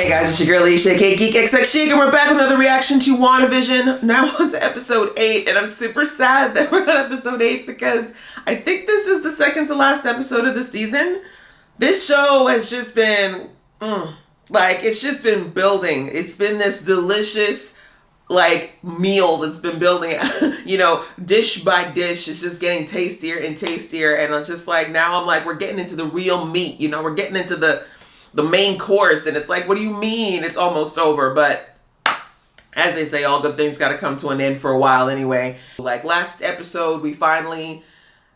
Hey guys, it's your girl Alicia, aka GeekXX Chic, and we're back with another reaction to WandaVision. Now on to episode 8, and I'm super sad that we're on episode 8 because I think this is the second to last episode of the season. This show has just been, it's just been building. It's been this delicious, meal that's been building, dish by dish. It's just getting tastier and tastier, and I'm just we're getting into the real meat, we're getting into the main course, and it's like, what do you mean it's almost over? But as they say, all good things got to come to an end for a while anyway. Last episode, we finally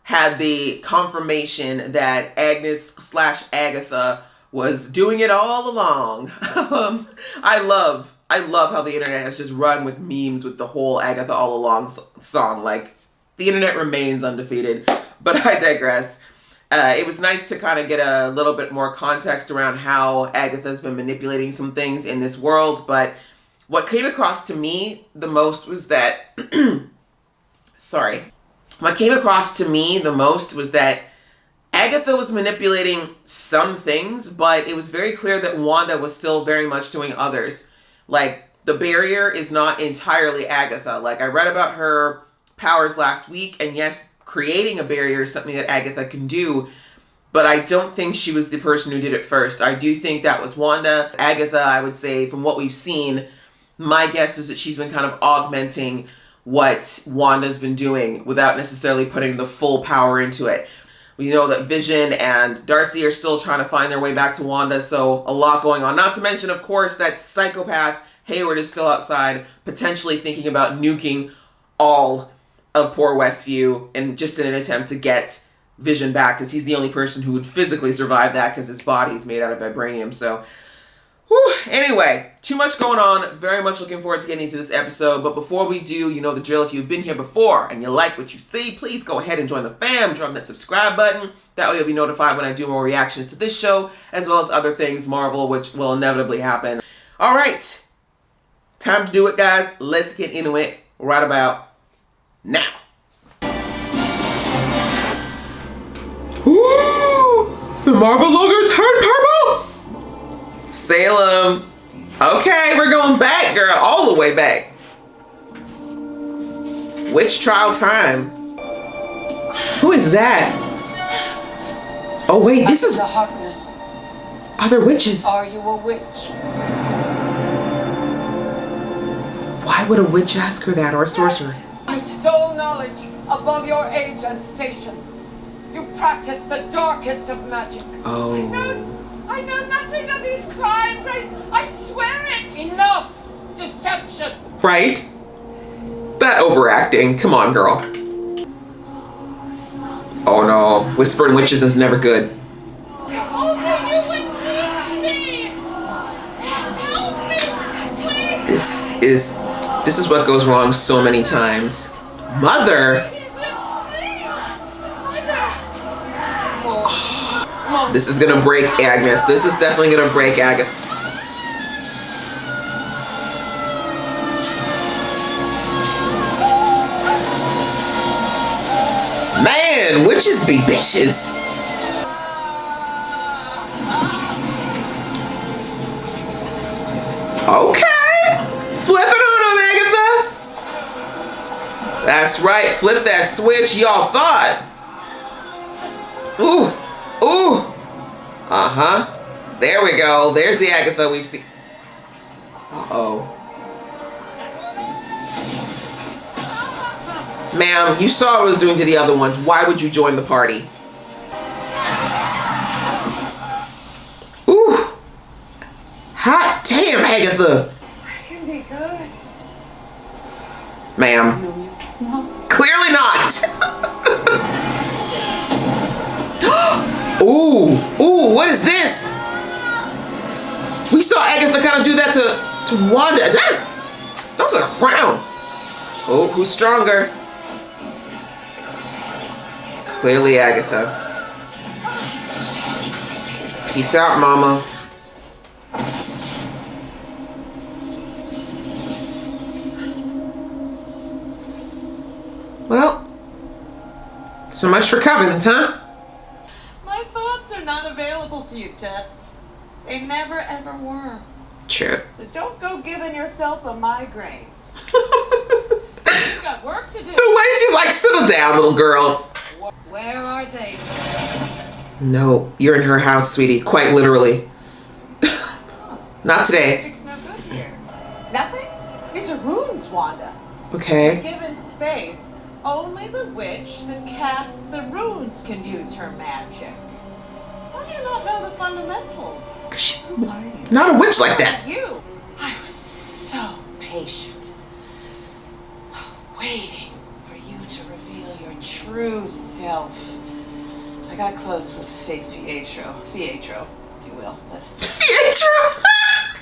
had the confirmation that Agnes/Agatha was doing it all along. I love how the internet has just run with memes with the whole Agatha all along song. The internet remains undefeated, but I digress. It was nice to kind of get a little bit more context around how Agatha's been manipulating some things in this world, but what came across to me the most was that, what came across to me the most was that Agatha was manipulating some things, but it was very clear that Wanda was still very much doing others. The barrier is not entirely Agatha. I read about her powers last week, and yes, creating a barrier is something that Agatha can do, but I don't think she was the person who did it first. I do think that was Wanda. Agatha, I would say, from what we've seen, my guess is that she's been kind of augmenting what Wanda's been doing without necessarily putting the full power into it. We know that Vision and Darcy are still trying to find their way back to Wanda, so a lot going on. Not to mention, of course, that psychopath Hayward is still outside, potentially thinking about nuking all of poor Westview, and just in an attempt to get Vision back, because he's the only person who would physically survive that, because his body is made out of vibranium. So, anyway, too much going on. Very much looking forward to getting into this episode. But before we do, you know the drill. If you've been here before and you like what you see, please go ahead and join the fam. Drop that subscribe button. That way you'll be notified when I do more reactions to this show, as well as other things Marvel, which will inevitably happen. All right, time to do it, guys. Let's get into it right about now. Ooh, the Marvel logo turned purple. Salem. Okay, we're going back, girl, all the way back. Witch trial time. Who is that? Oh wait, this is Harkness. Other witches. Are you a witch? Why would a witch ask her that, or a sorcerer? You stole knowledge above your age and station. You practiced the darkest of magic. Oh. I know nothing of these crimes. I swear it. Enough deception. Right? That overacting. Come on, girl. Oh no. Whispering witches is never good. Only you would need me. Help me, please. This is what goes wrong so many times. Mother? This is gonna break Agnes. This is definitely gonna break Agatha. Man, witches be bitches. Okay. Flip it on them, Agatha. That's right. Flip that switch y'all thought. Ooh. Ooh. Uh-huh. There we go. There's the Agatha we've seen. Uh-oh. Ma'am, you saw what I was doing to the other ones. Why would you join the party? Ooh. Hot damn, Agatha. I can be good. Ma'am. No. Clearly not. Ooh, ooh, what is this? We saw Agatha kind of do that to Wanda. That's a crown. Oh, who's stronger? Clearly Agatha. Peace out, mama. Well, so much for covens, huh? My thoughts are not available to you, Tets. They never ever were. True. So don't go giving yourself a migraine. You got work to do. The way she's like, settle down, little girl. Where are they? No, you're in her house, sweetie. Quite literally. Not today. Magic's no good here. Nothing? These are runes, Wanda. Okay. Given space, only the witch that casts the runes can use her magic. How do you not know the fundamentals? 'Cause she's not a witch like that. You. I was so patient, waiting for you to reveal your true self. I got close with fake Pietro, if you will, but Pietro!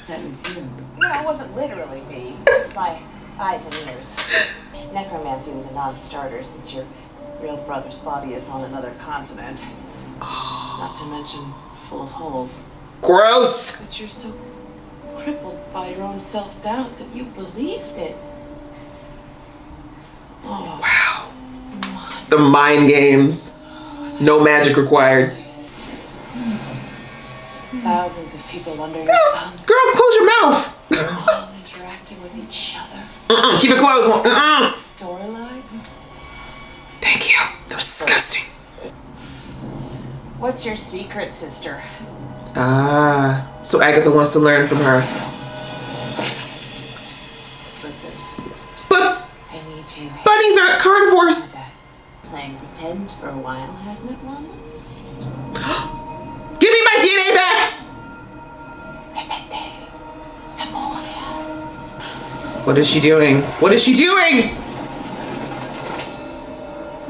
that was you. No, it wasn't literally me. Just my eyes and ears. Necromancy was a non-starter since your real brother's body is on another continent. Not to mention full of holes. Gross! But you're so crippled by your own self-doubt that you believed it. Oh, Wow. The mind games. No magic required. thousands of people under your Girl, thumb, close your mouth. all interacting with each other. Keep it closed. Storylines? Thank you. That was disgusting. What's your secret, sister? Ah, so Agatha wants to learn from her. Listen, But I need you. bunnies are carnivores. Playing pretend for a while, hasn't it, Wanda? Give me my DNA back. Repete. Memoria. What is she doing? What is she doing?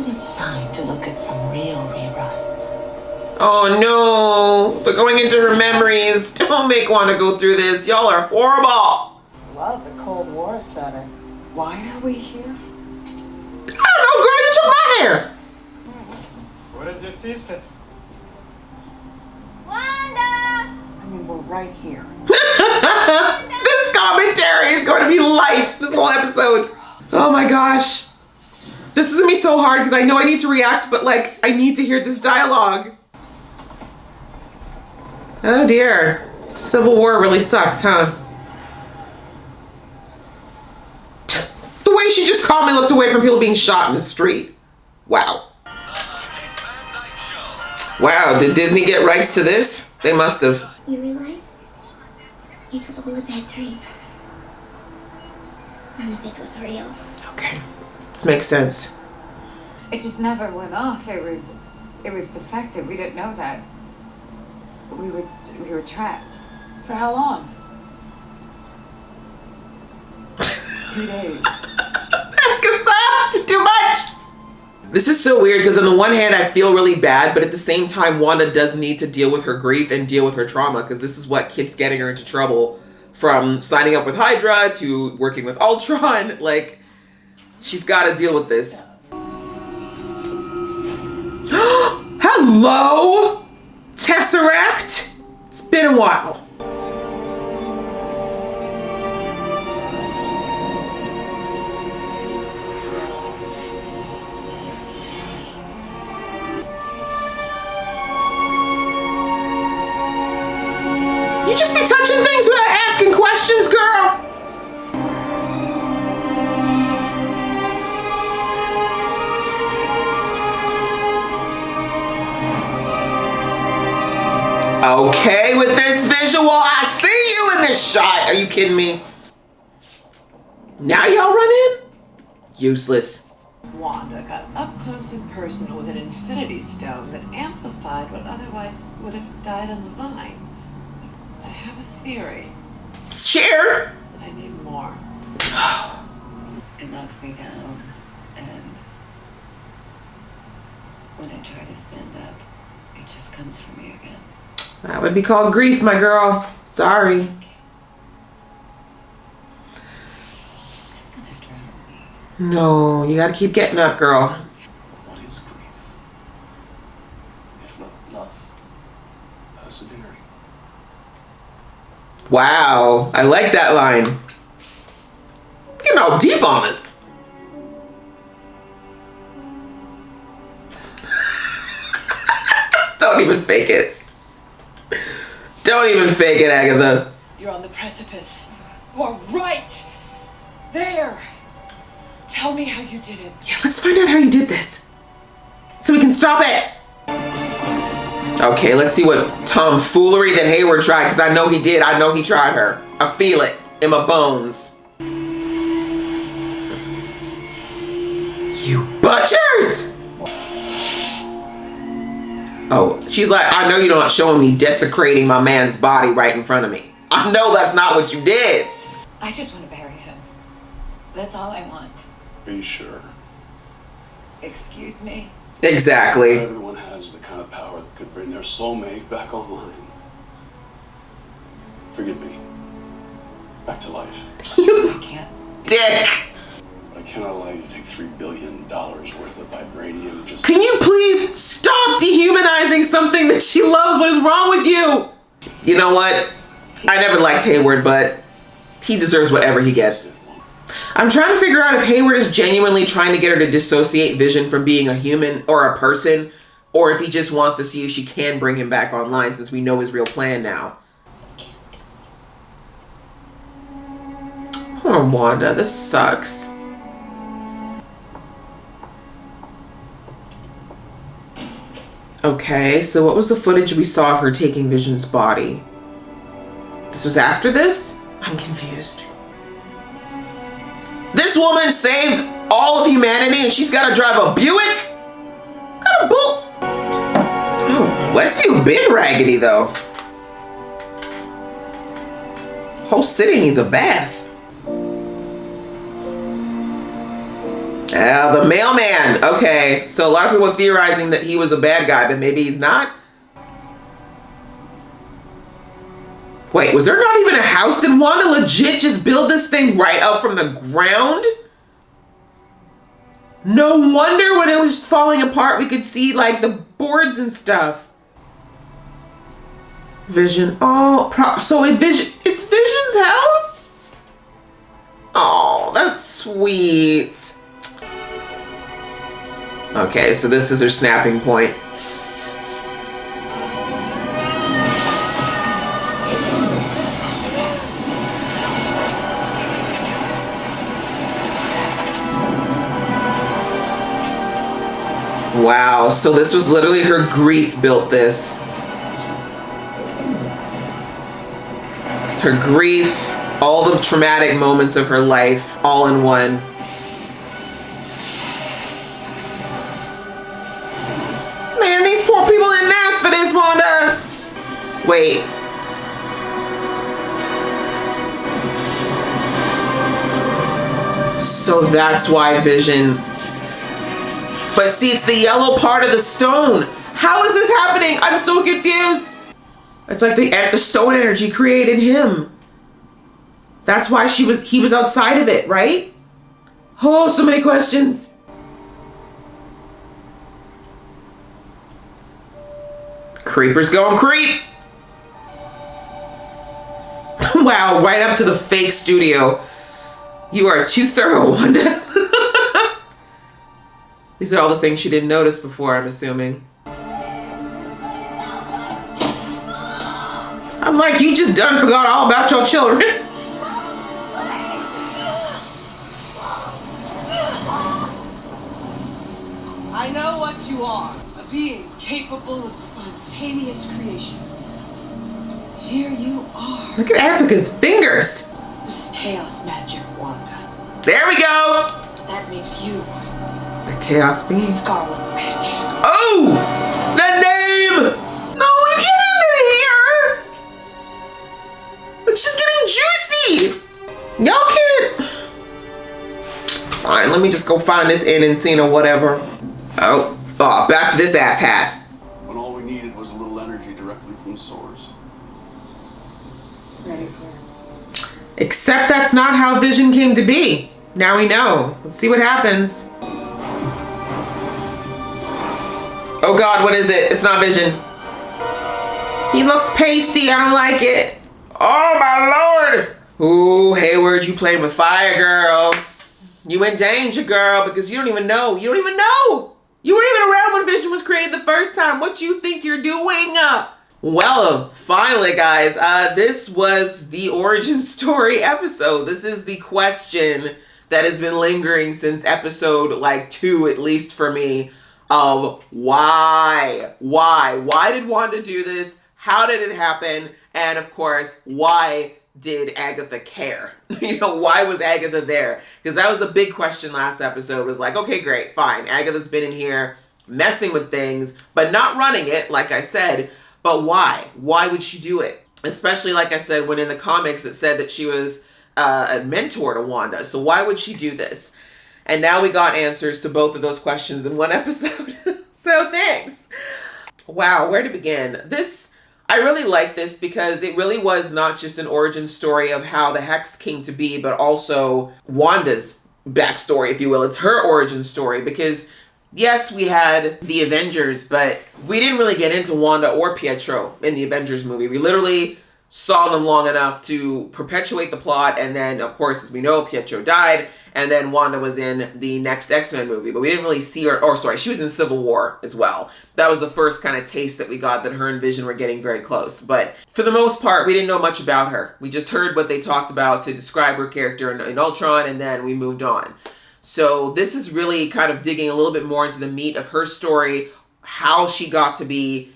It's time to look at some real reruns. Oh no, they're going into her memories. Don't make Wanda go through this. Y'all are horrible. Love the Cold War is better. Why are we here? I don't know, girl, you took my hair. Where is your sister? I mean, we're right here. This commentary is going to be life, this whole episode. Oh my gosh. This is gonna be so hard because I know I need to react, but like, I need to hear this dialogue. Oh dear. Civil War really sucks, huh? The way she just calmly looked away from people being shot in the street. Wow. Wow, did Disney get rights to this? They must have. You realize? It was all a bad dream. None of it was real. Okay. This makes sense. It just never went off. It was defective. We didn't know that. We were trapped. For how long? 2 days. Too much! This is so weird because on the one hand I feel really bad, but at the same time Wanda does need to deal with her grief and deal with her trauma because this is what keeps getting her into trouble, from signing up with Hydra to working with Ultron. Like, she's got to deal with this. Hello? Tesseract? It's been a while. You just be touching things without asking questions, girl. Okay, with this visual, I see you in this shot. Are you kidding me? Now y'all run in? Useless. Wanda got up close and personal with an infinity stone that amplified what otherwise would have died on the vine. I have a theory Share. that I need more. It knocks me down, and when I try to stand up, it just comes for me again. That would be called grief, my girl. Sorry. It's just gonna drown me. No, you gotta keep getting up, girl. What is grief? If not love, persevering. Wow, I like that line. Getting all deep on us. Don't even fake it. Don't even fake it, Agatha. You're on the precipice. You are right there. Tell me how you did it. Yeah, let's find out how you did this, so we can stop it. Okay, let's see what tomfoolery that Hayward tried, because I know he did. I know he tried her. I feel it in my bones. You butchers! Oh, she's like, I know you're not showing me desecrating my man's body right in front of me. I know that's not what you did. I just want to bury him. That's all I want. Are you sure? Excuse me? Exactly. Everyone has the kind of power that could bring their soulmate back online. Forgive me. Back to life. You I can't. dick. But I cannot allow you to take $3 billion worth of vibranium just... Can you please stop dehumanizing something that she loves? What is wrong with you? You know what? I never liked Hayward, but he deserves whatever he gets. I'm trying to figure out if Hayward is genuinely trying to get her to dissociate Vision from being a human or a person, or if he just wants to see if she can bring him back online, since we know his real plan now. Oh, Wanda, this sucks. Okay, so what was the footage we saw of her taking Vision's body? This was after this? I'm confused. This woman saved all of humanity and she's got to drive a Buick? What kind of bull? Oh, Westview been raggedy though. Whole city needs a bath. The mailman. Okay, so a lot of people are theorizing that he was a bad guy, but maybe he's not. Wait, was there not even a house? Did Wanda legit just build this thing right up from the ground? No wonder when it was falling apart, we could see like the boards and stuff. Vision. Oh, so it's Vision's house? Oh, that's sweet. Okay, so this is her snapping point. Wow, so this was literally her grief built this. Her grief, all the traumatic moments of her life, all in one. Man, these poor people didn't ask for this, Wanda. Wait. So that's why Vision... But see, it's the yellow part of the stone. How is this happening? I'm so confused. It's like the stone energy created him. That's why he was outside of it, right? Oh, so many questions. Creepers going creep. Wow, right up to the fake studio. You are too thorough, Wanda. These are all the things she didn't notice before, I'm assuming. I'm like, you just done forgot all about your children. I know what you are. A being capable of spontaneous creation. Here you are. Look at Africa's fingers. This is chaos magic, Wanda. There we go. That makes you The chaos being. Scarlet Witch. Oh! The name! No, we can't end it here! It's just getting juicy! Y'all can't... Fine, let me just go find this end scene or whatever. Oh, back to this ass hat. When all we needed was a little energy directly from the source. Ready, sir. Except that's not how Vision came to be. Now we know. Let's see what happens. Oh God, what is it? It's not Vision. He looks pasty. I don't like it. Oh my Lord. Ooh, Hayward, you playing with fire, girl. You in danger, girl, because you don't even know. You don't even know. You weren't even around when Vision was created the first time. What you think you're doing? Well, finally, guys, this was the origin story episode. This is the question that has been lingering since episode, like, 2, at least for me, of why? Why did Wanda do this? How did it happen? And, of course, why did Agatha care? Why was Agatha there? Because that was the big question last episode, was like, okay, great, fine. Agatha's been in here messing with things, but not running it, like I said. But why? Why would she do it? Especially, like I said, when in the comics it said that she was a mentor to Wanda. So why would she do this? And now we got answers to both of those questions in one episode. So thanks. Wow, where to begin? I really like this because it really was not just an origin story of how the Hex came to be, but also Wanda's backstory, if you will. It's her origin story because, yes, we had the Avengers, but we didn't really get into Wanda or Pietro in the Avengers movie. We literally saw them long enough to perpetuate the plot, and then, of course, as we know, Pietro died, and then Wanda was in the next X-Men movie, but we didn't really see her, she was in Civil War as well. That was the first kind of taste that we got that her and Vision were getting very close, but for the most part, we didn't know much about her. We just heard what they talked about to describe her character in Ultron, and then we moved on. So this is really kind of digging a little bit more into the meat of her story, how she got to be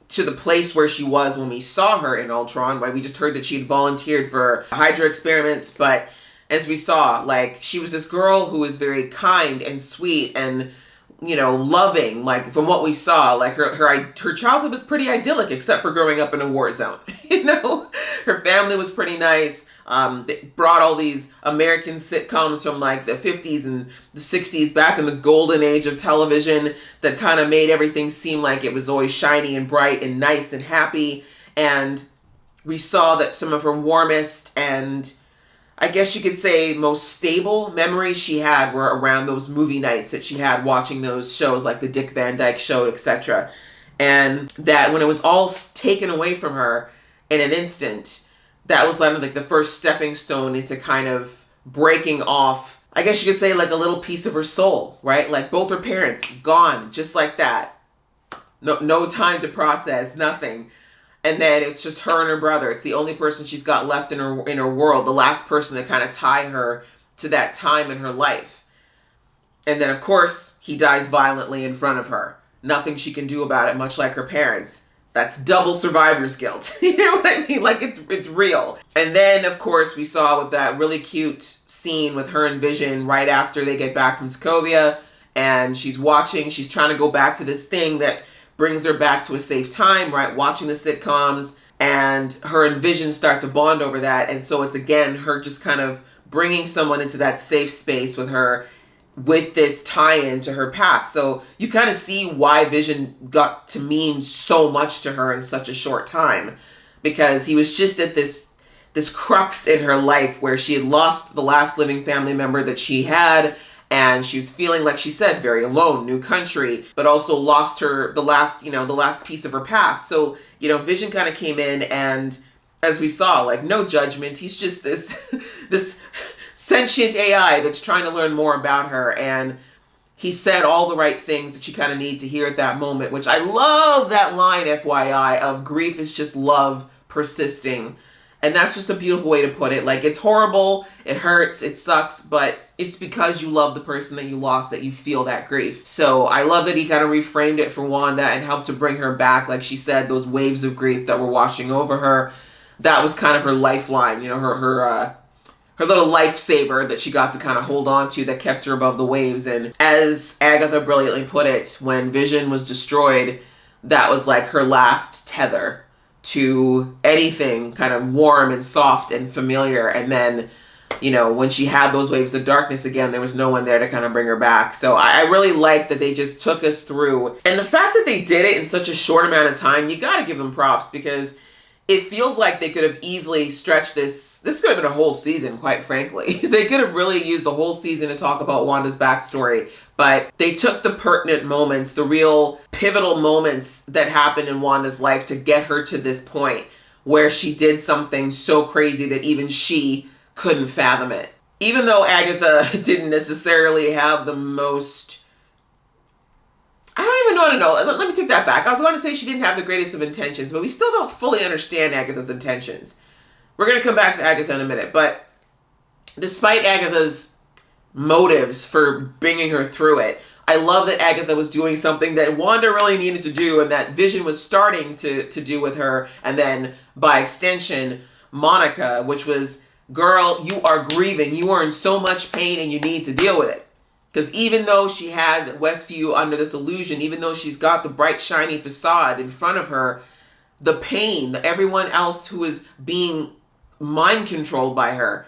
to the place where she was when we saw her in Ultron. Right? We just heard that she had volunteered for Hydra experiments, but as we saw, like, she was this girl who was very kind and sweet and, loving. Like, from what we saw, like, her childhood was pretty idyllic, except for growing up in a war zone. Her family was pretty nice. They brought all these American sitcoms from like the 50s and the 60s, back in the golden age of television, that kind of made everything seem like it was always shiny and bright and nice and happy. And we saw that some of her warmest and, I guess you could say, most stable memories she had were around those movie nights that she had watching those shows like the Dick Van Dyke Show, etc. And that when it was all taken away from her in an instant, that was like the first stepping stone into kind of breaking off, I guess you could say, like a little piece of her soul, right? Like both her parents gone just like that. No time to process, nothing. And then it's just her and her brother. It's the only person she's got left in her world, the last person to kind of tie her to that time in her life. And then, of course, he dies violently in front of her. Nothing she can do about it, much like her parents. That's double survivor's guilt. You know what I mean? Like, it's real. And then, of course, we saw with that really cute scene with her and Vision right after they get back from Sokovia, and she's trying to go back to this thing that brings her back to a safe time, right? Watching the sitcoms, and her and Vision start to bond over that. And so it's, again, her just kind of bringing someone into that safe space with her, with this tie-in to her past. So you kind of see why Vision got to mean so much to her in such a short time, because he was just at this crux in her life where she had lost the last living family member that she had, and she was feeling, like she said, very alone, new country, but also lost the last piece of her past. So, Vision kind of came in, and as we saw, like, no judgment. He's just this sentient AI that's trying to learn more about her, and he said all the right things that you kind of need to hear at that moment, which I love that line, FYI, of grief is just love persisting. And that's just a beautiful way to put it. Like, it's horrible, it hurts, it sucks, but it's because you love the person that you lost that you feel that grief. So I love that he kind of reframed it for Wanda and helped to bring her back. Like she said, those waves of grief that were washing over her, that was kind of her lifeline, her little lifesaver that she got to kind of hold on to, that kept her above the waves. And as Agatha brilliantly put it, when Vision was destroyed, that was like her last tether to anything kind of warm and soft and familiar. And then, when she had those waves of darkness again, there was no one there to kind of bring her back. So I really like that they just took us through. And the fact that they did it in such a short amount of time, you got to give them props, because it feels like they could have easily stretched this. This could have been a whole season, quite frankly. They could have really used the whole season to talk about Wanda's backstory. But they took the pertinent moments, the real pivotal moments that happened in Wanda's life to get her to this point where she did something so crazy that even she couldn't fathom it. Even though Agatha didn't necessarily have the most I don't even want to know. Let me take that back. I was going to say she didn't have the greatest of intentions, but we still don't fully understand Agatha's intentions. We're going to come back to Agatha in a minute, but despite Agatha's motives for bringing her through it, I love that Agatha was doing something that Wanda really needed to do and that Vision was starting to do with her, and then by extension, Monica, which was, girl, you are grieving. You are in so much pain and you need to deal with it. Because even though she had Westview under this illusion, even though she's got the bright, shiny facade in front of her, the pain, everyone else who is being mind controlled by her,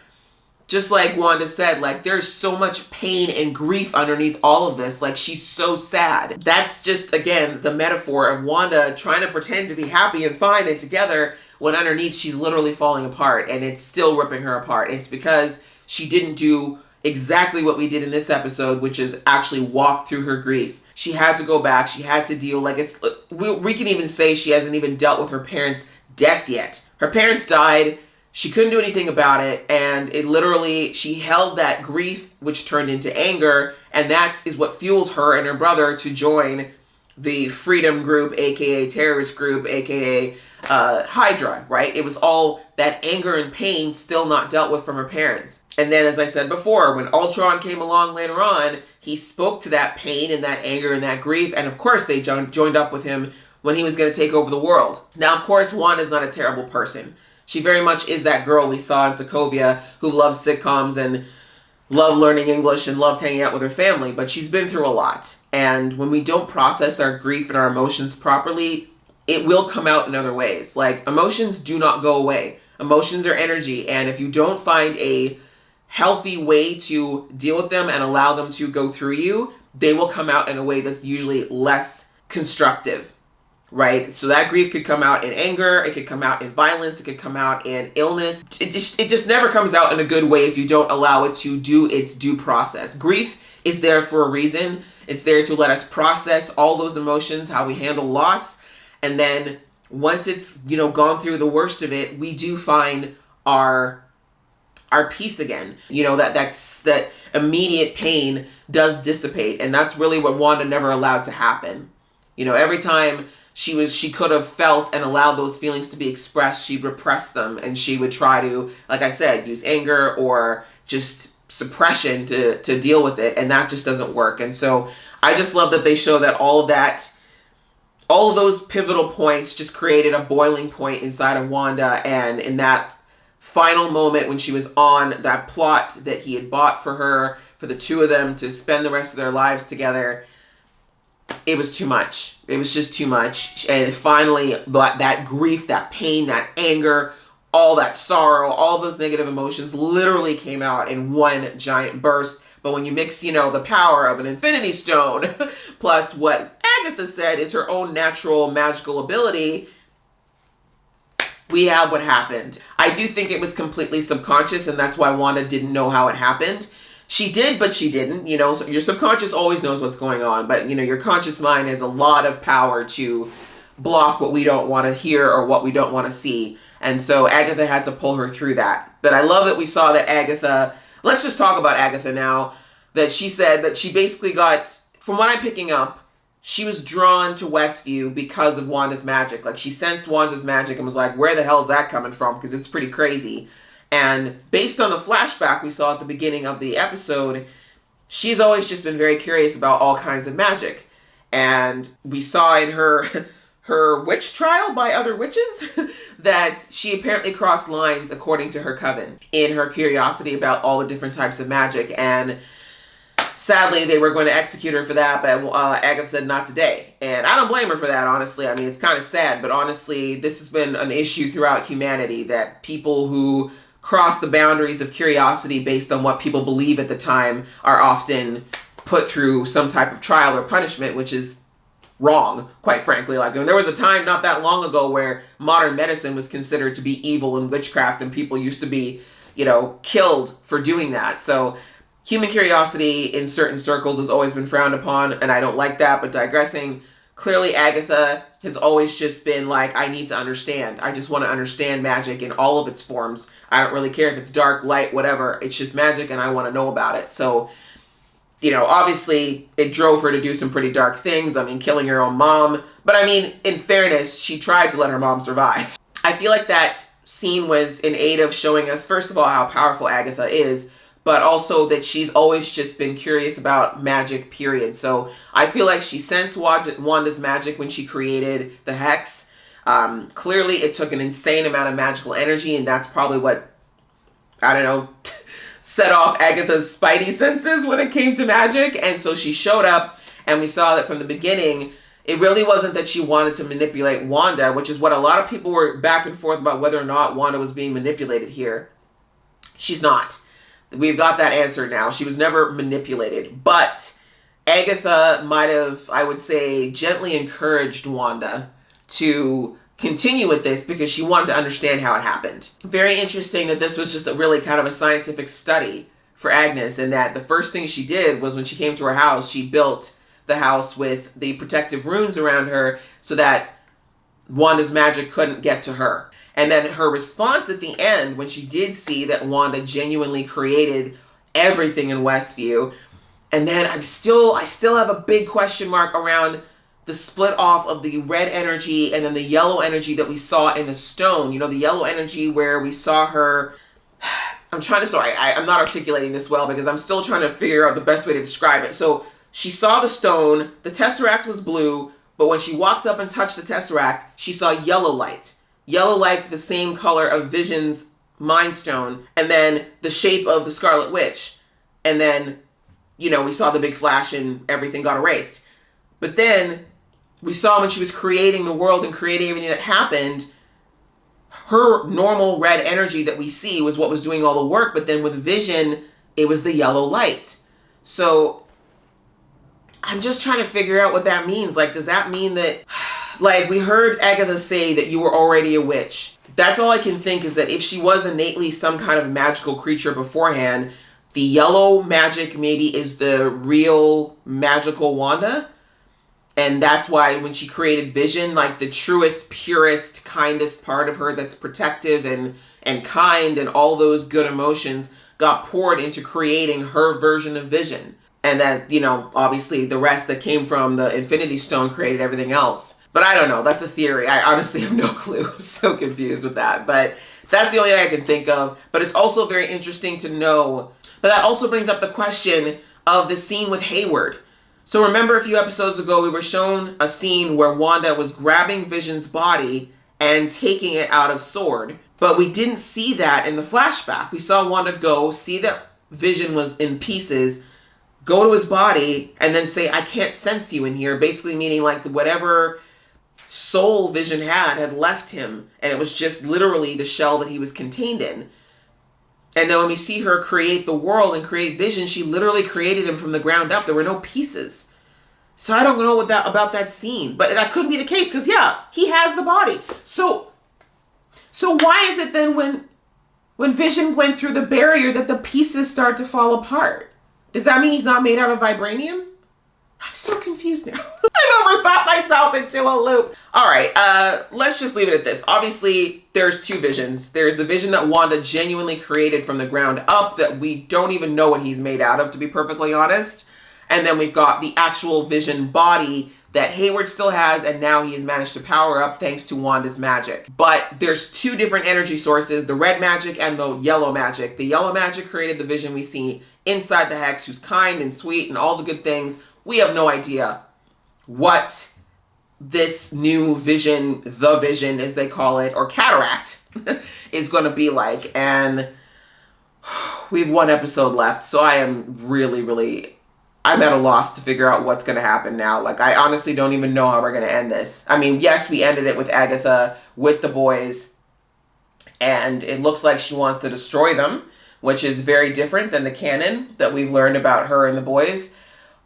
just like Wanda said, like, there's so much pain and grief underneath all of this. Like, she's so sad. That's just, again, the metaphor of Wanda trying to pretend to be happy and fine and together when underneath she's literally falling apart and it's still ripping her apart. It's because she didn't do exactly what we did in this episode, which is actually walk through her grief. She had to go back. She had to deal, like, it's, we can even say she hasn't even dealt with her parents' death yet. Her parents died. She couldn't do anything about it, and it literally, she held that grief, which turned into anger, and that is what fueled her and her brother to join the Freedom Group, aka terrorist group, aka Hydra, right? It was all that anger and pain still not dealt with from her parents. And then, as I said before, when Ultron came along later on, he spoke to that pain and that anger and that grief, and of course they joined up with him when he was going to take over the world. Now, of course, Wanda's not a terrible person. She very much is that girl we saw in Sokovia who loves sitcoms and loved learning English and loved hanging out with her family, but she's been through a lot. And when we don't process our grief and our emotions properly, it will come out in other ways. Like, emotions do not go away. Emotions are energy, and if you don't find a healthy way to deal with them and allow them to go through you, they will come out in a way that's usually less constructive. Right? So that grief could come out in anger, it could come out in violence, it could come out in illness. It just never comes out in a good way if you don't allow it to do its due process. Grief is there for a reason. It's there to let us process all those emotions, how we handle loss, and then once it's, gone through the worst of it, we do find our peace again. That immediate pain does dissipate, and that's really what Wanda never allowed to happen. Every time she could have felt and allowed those feelings to be expressed, she repressed them, and she would try to, like I said, use anger or just suppression to deal with it, and that just doesn't work. And so I just love that they show that all of those pivotal points just created a boiling point inside of Wanda, and in that final moment when she was on that plot that he had bought for her, for the two of them to spend the rest of their lives together, it was too much. It was just too much. And finally, that grief, that pain, that anger, all that sorrow, all those negative emotions literally came out in one giant burst. But when you mix, the power of an Infinity Stone plus what Agatha said is her own natural magical ability, we have what happened. I do think it was completely subconscious, and that's why Wanda didn't know how it happened. She did, but she didn't. So your subconscious always knows what's going on, but your conscious mind has a lot of power to block what we don't want to hear or what we don't want to see. And so Agatha had to pull her through that. But I love that we saw that Agatha, let's just talk about Agatha now, that she said that she basically got, from what I'm picking up, she was drawn to Westview because of Wanda's magic. Like, she sensed Wanda's magic and was like, where the hell is that coming from? Because it's pretty crazy. And based on the flashback we saw at the beginning of the episode, she's always just been very curious about all kinds of magic. And we saw in her witch trial by other witches that she apparently crossed lines according to her coven in her curiosity about all the different types of magic. And sadly, they were going to execute her for that, but Agatha said not today. And I don't blame her for that, honestly. I mean, it's kind of sad, but honestly, this has been an issue throughout humanity, that people who cross the boundaries of curiosity based on what people believe at the time are often put through some type of trial or punishment, which is wrong, quite frankly. Like, there was a time not that long ago where modern medicine was considered to be evil and witchcraft, and people used to be, killed for doing that. So human curiosity in certain circles has always been frowned upon, and I don't like that. But digressing, clearly Agatha has always just been like, I need to understand. I just want to understand magic in all of its forms. I don't really care if it's dark, light, whatever. It's just magic, and I want to know about it. So obviously it drove her to do some pretty dark things. I mean, killing her own mom. But I mean, in fairness, she tried to let her mom survive. I feel like that scene was in aid of showing us, first of all, how powerful Agatha is, but also that she's always just been curious about magic, period. So I feel like she sensed Wanda's magic when she created the Hex. Clearly, it took an insane amount of magical energy, and that's probably what, I don't know, set off Agatha's spidey senses when it came to magic. And so she showed up, and we saw that from the beginning, it really wasn't that she wanted to manipulate Wanda, which is what a lot of people were back and forth about, whether or not Wanda was being manipulated here. She's not. We've got that answer now. She was never manipulated. But Agatha might have, I would say, gently encouraged Wanda to continue with this because she wanted to understand how it happened. Very interesting that this was just a really kind of a scientific study for Agnes, and that the first thing she did was when she came to her house, she built the house with the protective runes around her so that Wanda's magic couldn't get to her. And then her response at the end, when she did see that Wanda genuinely created everything in Westview, and then I still have a big question mark around the split off of the red energy and then the yellow energy that we saw in the stone. The yellow energy where we saw her... I'm not articulating this well because I'm still trying to figure out the best way to describe it. So she saw the stone, the Tesseract was blue, but when she walked up and touched the Tesseract, she saw yellow light. Yellow light, the same color of Vision's Mind Stone, and then the shape of the Scarlet Witch. And then, we saw the big flash and everything got erased. But then we saw when she was creating the world and creating everything that happened, her normal red energy that we see was what was doing all the work, but then with Vision, it was the yellow light. So I'm just trying to figure out what that means. Like, does that mean that, like, we heard Agatha say that you were already a witch. That's all I can think, is that if she was innately some kind of magical creature beforehand, the yellow magic maybe is the real magical Wanda. And that's why when she created Vision, like the truest, purest, kindest part of her that's protective and kind and all those good emotions got poured into creating her version of Vision. And then, obviously the rest that came from the Infinity Stone created everything else. But I don't know. That's a theory. I honestly have no clue. I'm so confused with that. But that's the only thing I can think of. But it's also very interesting to know. But that also brings up the question of the scene with Hayward. So remember a few episodes ago, we were shown a scene where Wanda was grabbing Vision's body and taking it out of S.W.O.R.D. But we didn't see that in the flashback. We saw Wanda go, see that Vision was in pieces, go to his body, and then say, I can't sense you in here. Basically meaning like whatever soul Vision had left him. And it was just literally the shell that he was contained in. And then when we see her create the world and create Vision, she literally created him from the ground up. There were no pieces. So I don't know about that scene. But that could be the case because, yeah, he has the body. So why is it then when Vision went through the barrier that the pieces start to fall apart? Does that mean he's not made out of vibranium? I'm so confused now. I've overthought myself into a loop. All right, let's just leave it at this. Obviously, there's two Visions. There's the Vision that Wanda genuinely created from the ground up that we don't even know what he's made out of, to be perfectly honest. And then we've got the actual Vision body that Hayward still has, and now he has managed to power up thanks to Wanda's magic. But there's two different energy sources, the red magic and the yellow magic. The yellow magic created the Vision we see inside the Hex, who's kind and sweet and all the good things. We have no idea what this new Vision, the Vision as they call it, or Cataract, is going to be like. And we have one episode left, so I am really, I'm at a loss to figure out what's going to happen now. Like, I honestly don't even know how we're going to end this. I mean, yes, we ended it with Agatha, with the boys, and it looks like she wants to destroy them, which is very different than the canon that we've learned about her and the boys.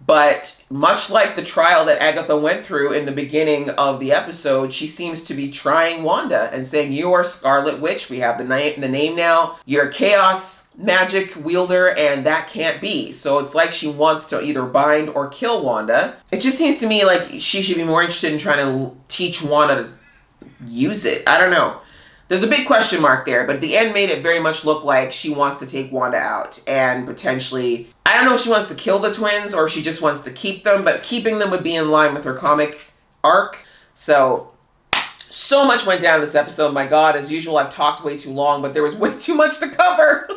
But much like the trial that Agatha went through in the beginning of the episode, she seems to be trying Wanda and saying, you are Scarlet Witch. We have the name now. You're chaos magic wielder, and that can't be. So it's like she wants to either bind or kill Wanda. It just seems to me like she should be more interested in trying to teach Wanda to use it. I don't know. There's a big question mark there, but the end made it very much look like she wants to take Wanda out and potentially, I don't know if she wants to kill the twins or if she just wants to keep them, but keeping them would be in line with her comic arc. So much went down this episode. My God, as usual, I've talked way too long, but there was way too much to cover.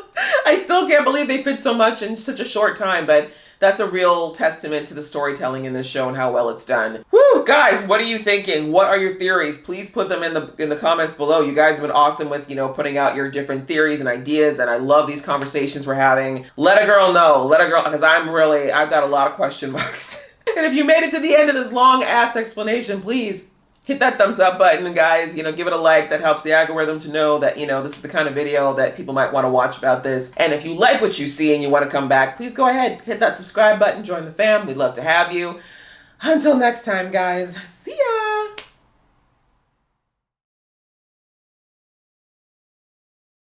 I still can't believe they fit so much in such a short time, but that's a real testament to the storytelling in this show and how well it's done. Woo, guys, what are you thinking? What are your theories? Please put them in the comments below. You guys have been awesome with, putting out your different theories and ideas, and I love these conversations we're having. Let a girl know. Let a girl, because I've got a lot of question marks. And if you made it to the end of this long ass explanation, please hit that thumbs up button, guys. Give it a like. That helps the algorithm to know that, this is the kind of video that people might want to watch about this. And if you like what you see and you want to come back, please go ahead, hit that subscribe button, join the fam. We'd love to have you. Until next time, guys.